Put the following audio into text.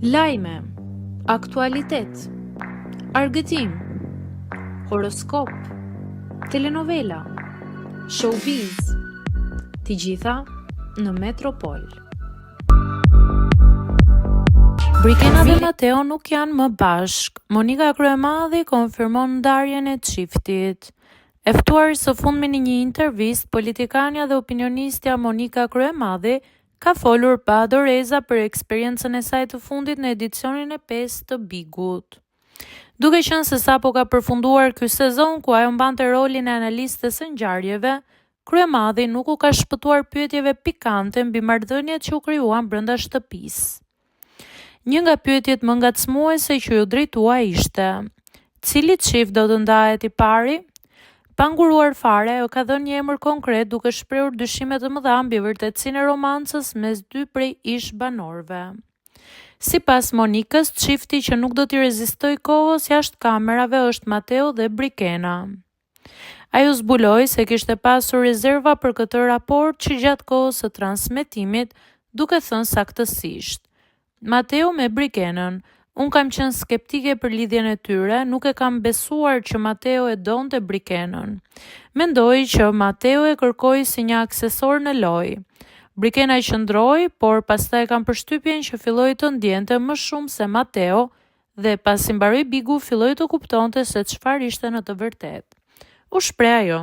Lajme, aktualitet, argëtim, horoskop, telenovela, showbiz, të gjitha në Metropol. Brikena dhe Mateo nuk janë më bashk. Monika Kryemadhi konfirmon ndarjen e çiftit. E ftuar së fundmi në një intervistë, politikania dhe opinionistja Monika Kryemadhi ka folur pa doreza për eksperiencën e saj të fundit në edicionin e 5 të Bigut. Duke qenë se sapo ka përfunduar ky sezon ku ajo mbante rolin e analistes së ngjarjeve, Kryemadhi nuk u ka shpëtuar pyetjeve pikante mbi marrëdhëniet që u krijuan brenda shtëpisë. Një nga pyetjet më ngacmuese që ju drejtua ishte: cili çift do të ndahet i pari? Pa nguruar fare, ajo ka dhënë një emër konkret duke shprehur dyshime të mëdha mbi vërtetësinë e romancës mes dy prej ish-banorëve. Sipas Monikës, çifti që nuk do t'i rezistoj kohës jashtë kamerave është Mateo dhe Brikena. Ajo zbuloi se kishte pasur rezerva për këtë raport që gjatë kohës së transmetimit, duke thënë saktësisht: Mateo me Brikenën, unë kam qenë skeptike për lidhjen e tyre, nuk e kam besuar që Mateo e donte Brikenën. Mendoj që Mateo e kërkoi si një aksesor në lojë. Brikena i qëndroi, por pastaj kam përshtypjen që filloi të ndjente më shumë se Mateo dhe pasi mbaroi Bigu filloi të kuptonte se çfarë ishte në të vërtetë. U shpreh ajo.